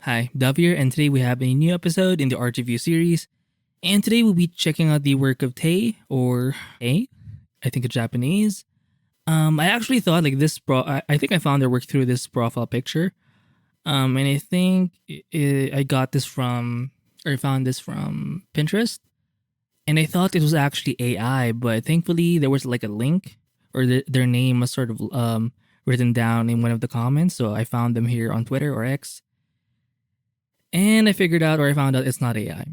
Hi, Dov here, and today we have a new episode in the Art Review series. And today we'll be checking out the work of Tei, or Tei, I think it's Japanese. I actually thought like I think I found their work through this profile picture. And I think I got this from, or I found this from Pinterest. And I thought it was actually AI, but thankfully there was like a link, or their name was sort of written down in one of the comments. So I found them here on Twitter or X. And I found out it's not AI.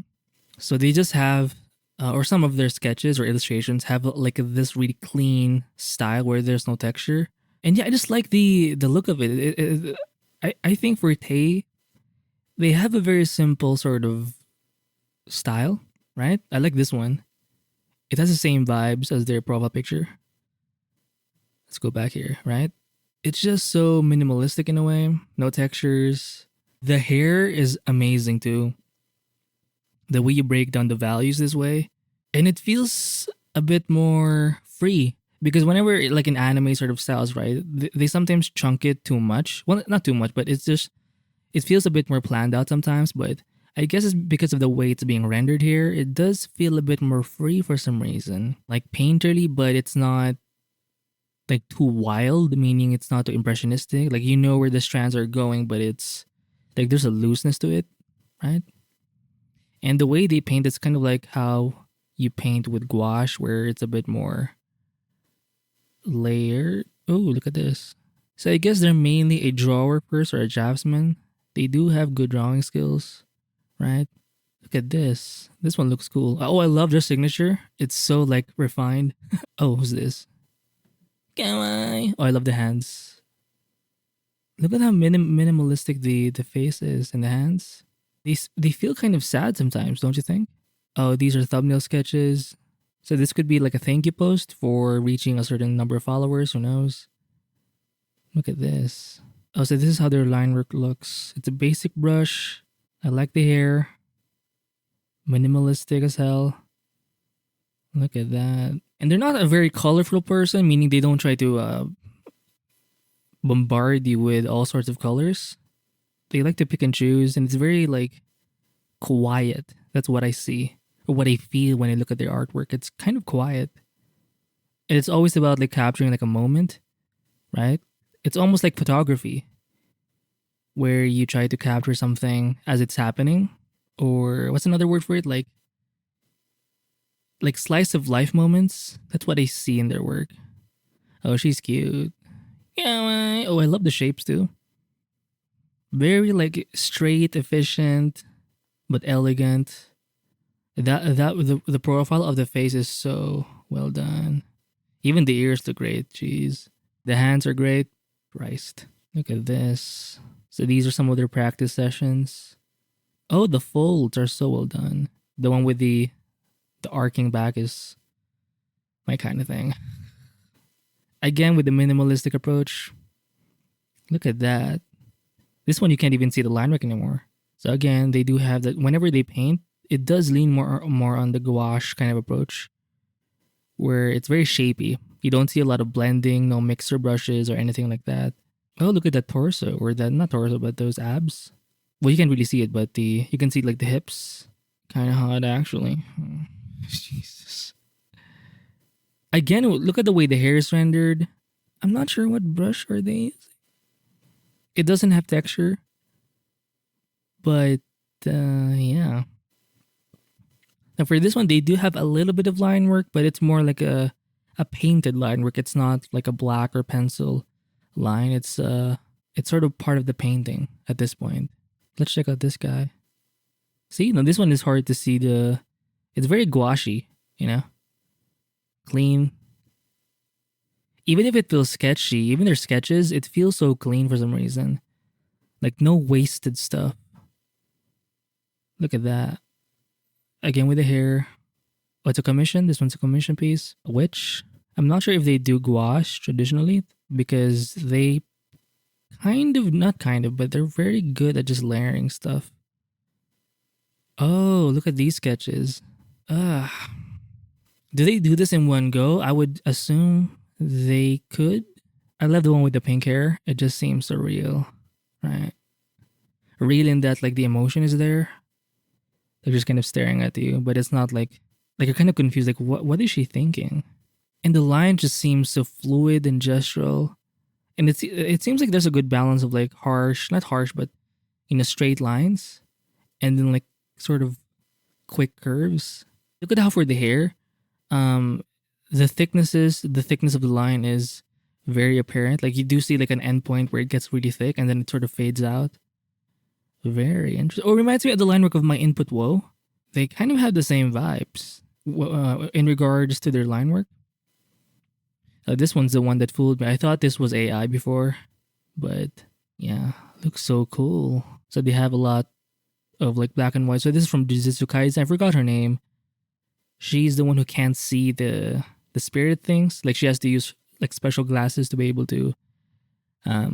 So they just have, or some of their sketches or illustrations have like this really clean style where there's no texture. And yeah, I just like the look of it. I think for Tay, they have a very simple sort of style, right? I like this one. It has the same vibes as their profile picture. Let's go back here, right? It's just so minimalistic in a way, no textures. The hair is amazing too. The way you break down the values this way. And it feels a bit more free. Because whenever like in anime sort of styles, right, they sometimes chunk it too much. Well, not too much, but it feels a bit more planned out sometimes. But I guess it's because of the way it's being rendered here. It does feel a bit more free for some reason. Like painterly, but it's not like too wild, meaning it's not too impressionistic. Like you know where the strands are going, but it's like there's a looseness to it, right? And the way they paint is kind of like how you paint with gouache, where it's a bit more layered. Oh, look at this. So I guess they're mainly a drawer person or a draftsman. They do have good drawing skills, right? Look at this. This one looks cool. Oh, I love their signature. It's so like refined. Oh, who's this? Come on. Oh, I love the hands. Look at how minimalistic the face is in the hands. They feel kind of sad sometimes, don't you think? Oh, these are thumbnail sketches. So this could be like a thank you post for reaching a certain number of followers, who knows? Look at this. Oh, so this is how their line work looks. It's a basic brush. I like the hair. Minimalistic as hell. Look at that. And they're not a very colorful person, meaning they don't try to bombard you with all sorts of colors. They like to pick and choose, and it's very like quiet. That's what I see, or what I feel when I look at their artwork. It's kind of quiet, and it's always about like capturing like a moment, right? It's almost like photography, where you try to capture something as it's happening, or what's another word for it? Like slice of life moments. That's what I see in their work. Oh, she's cute. Yeah. Oh, I love the shapes too. Very like straight, efficient, but elegant. The profile of the face is so well done. Even the ears look great. Jeez, the hands are great. Christ, look at this. So these are some of their practice sessions. Oh, the folds are so well done. The one with the arcing back is my kind of thing. Again, with the minimalistic approach. Look at that. This one you can't even see the line work anymore. So again, they do have that. Whenever they paint, it does lean more on the gouache kind of approach, where it's very shapy. You don't see a lot of blending, no mixer brushes or anything like that. Oh, look at that torso, or that not torso, but those abs. Well, you can't really see it, but you can see like the hips. Kind of hot actually. Jesus. Again, look at the way the hair is rendered. I'm not sure what brush are they using. It doesn't have texture, but yeah. Now for this one, they do have a little bit of line work, but it's more like a painted line work. It's not like a black or pencil line. It's sort of part of the painting at this point. Let's check out this guy. See, no, this one is hard to see it's very gouache, you know? Clean. Even if it feels sketchy, even their sketches, it feels so clean for some reason. Like no wasted stuff. Look at that. Again with the hair. Oh, it's a commission. This one's a commission piece. Which I'm not sure if they do gouache traditionally, because they but they're very good at just layering stuff. Oh, look at these sketches. Do they do this in one go? I would assume they could. I love the one with the pink hair. It just seems surreal, right? reeling that like the emotion is there. They're just kind of staring at you, but it's not like you're kind of confused. Like what is she thinking? And the line just seems so fluid and gestural, and it seems like there's a good balance of like harsh, not harsh, but straight lines, and then like sort of quick curves. Look at how for the hair, um, the thickness of the line is very apparent. Like you do see like an end point where it gets really thick and then it sort of fades out. Very interesting. Oh, reminds me of the line work of my input woe. They kind of have the same vibes in regards to their line work. This one's the one that fooled me. I thought this was AI before, but yeah, looks so cool. So they have a lot of like black and white. So this is from Jujutsu Kaisen. I forgot her name. She's the one who can't see the spirit things. Like she has to use like special glasses to be able to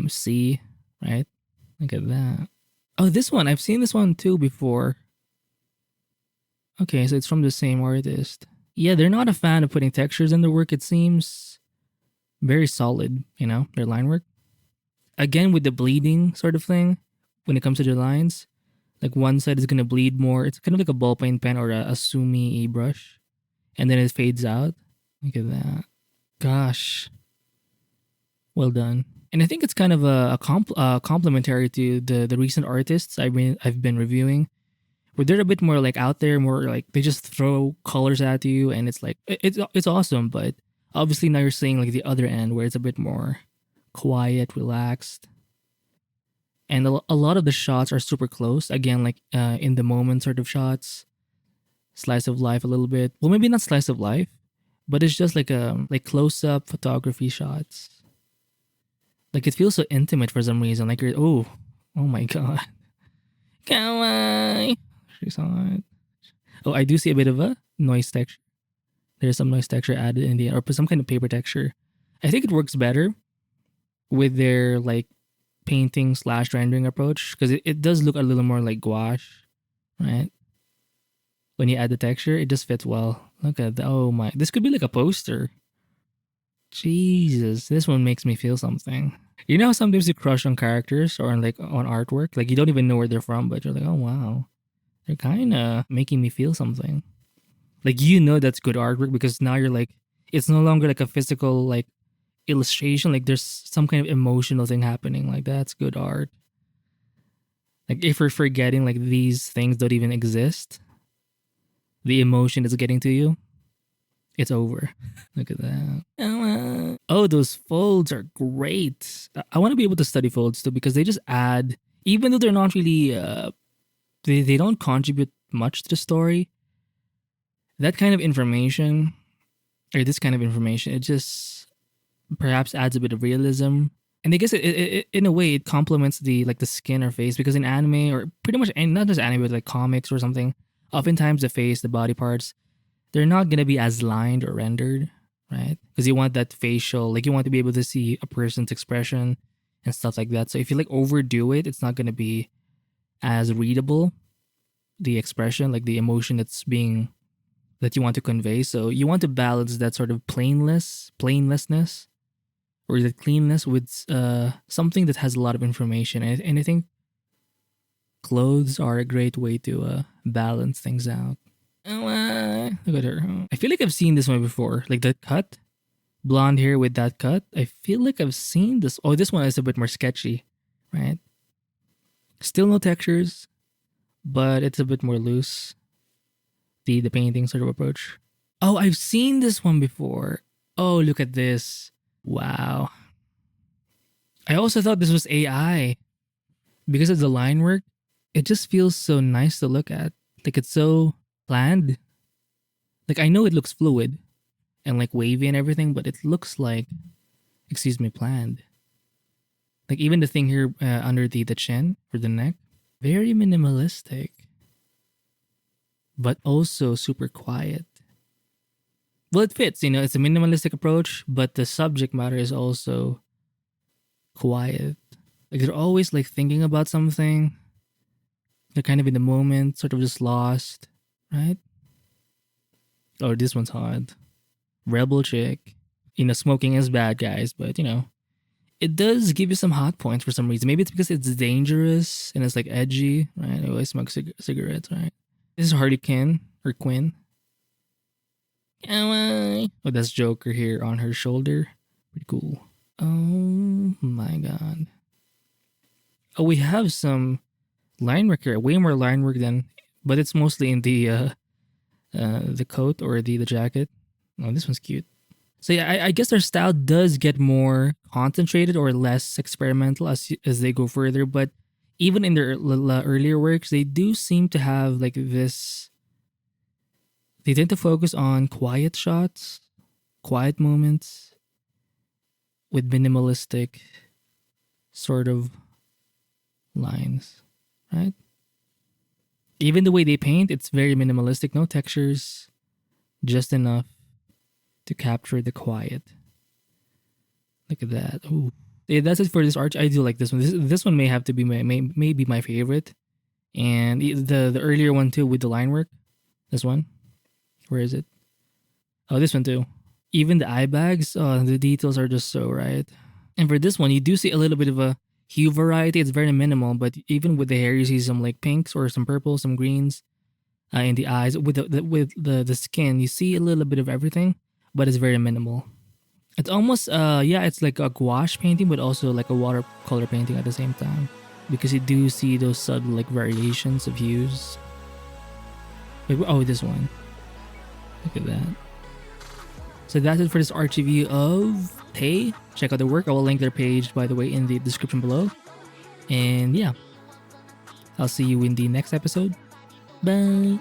see. Right? Look at that. Oh, this one. I've seen this one too before. Okay, so it's from the same artist. Yeah, they're not a fan of putting textures in their work. It seems very solid, their line work. Again, with the bleeding sort of thing, when it comes to the lines, like one side is gonna bleed more. It's kind of like a ballpoint pen or a Sumi brush, and then it fades out. Look at that. Gosh, well done. And I think it's kind of complementary to the recent artists I've been reviewing, where they're a bit more like out there, more like they just throw colors at you, and it's like it's awesome. But obviously now you're seeing like the other end where it's a bit more quiet, relaxed, and a lot of the shots are super close. Again, like in the moment sort of shots, slice of life a little bit. Well, maybe not slice of life, but it's just like close up photography shots. Like it feels so intimate for some reason. Like you're oh my god, kawaii. She's hot. Oh, I do see a bit of a noise texture. There's some noise texture added in the or some kind of paper texture. I think it works better with their like painting / rendering approach because it does look a little more like gouache, right? When you add the texture, it just fits well. Look at that. Oh my, this could be like a poster. Jesus, this one makes me feel something. You know how sometimes you crush on characters or on artwork? Like you don't even know where they're from, but you're like, oh wow. They're kind of making me feel something. Like that's good artwork because now you're like, it's no longer like a physical like illustration. Like there's some kind of emotional thing happening. Like that's good art. Like if we're forgetting like these things don't even exist, the emotion is getting to you, it's over. Look at that. Oh, those folds are great. I want to be able to study folds too because they just add, even though they're not really, they don't contribute much to the story. That kind of information, or this kind of information, it just perhaps adds a bit of realism. And I guess it in a way it complements the skin or face because in anime or pretty much not just anime but like comics or something, oftentimes the face, the body parts, they're not gonna be as lined or rendered, right? Because you want that facial, like you want to be able to see a person's expression and stuff like that. So if you like overdo it, it's not gonna be as readable. The expression, like the emotion that you want to convey. So you want to balance that sort of plainlessness, or the cleanness with something that has a lot of information. And I think clothes are a great way to balance things out. Look at her. I feel like I've seen this one before. Like that cut. Blonde hair with that cut. I feel like I've seen this. Oh, this one is a bit more sketchy, right? Still no textures, but it's a bit more loose. The painting sort of approach. Oh, I've seen this one before. Oh, look at this. Wow. I also thought this was AI. Because of the line work, it just feels so nice to look at. Like it's so planned. Like I know it looks fluid and like wavy and everything, but it looks like, planned. Like even the thing here under the chin for the neck, very minimalistic, but also super quiet. Well, it fits, it's a minimalistic approach, but the subject matter is also quiet. Like they're always like thinking about something. They're kind of in the moment, sort of just lost, right? Oh, this one's hot. Rebel chick. Smoking is bad, guys, but It does give you some hot points for some reason. Maybe it's because it's dangerous and it's like edgy, right? I always smoke cigarettes, right? This is Harley Quinn or Quinn. Oh, that's Joker here on her shoulder. Pretty cool. Oh my god. Oh, we have some line work here. Way more line work than, but it's mostly in the coat or the jacket. Oh, this one's cute. So yeah, I guess their style does get more concentrated or less experimental as they go further. But even in their earlier works, they do seem to have like this. They tend to focus on quiet shots, quiet moments, with minimalistic sort of lines, right? Even the way they paint, it's very minimalistic. No textures, just enough to capture the quiet. Look at that. Ooh. Yeah, that's it for this art. I do like this one. This one may have to be maybe my favorite. And the earlier one too with the line work. This one. Where is it? Oh, this one too. Even the eye bags, the details are just so right. And for this one, you do see a little bit of a hue variety. It's very minimal, but even with the hair, you see some like pinks or some purples, some greens in the eyes. With the skin, you see a little bit of everything, but it's very minimal. It's almost it's like a gouache painting, but also like a watercolor painting at the same time, because you do see those subtle like variations of hues. Wait, oh, this one. Look at that. So that's it for this art review of Tay. Check out their work. I will link their page, by the way, in the description below. And yeah, I'll see you in the next episode. Bye.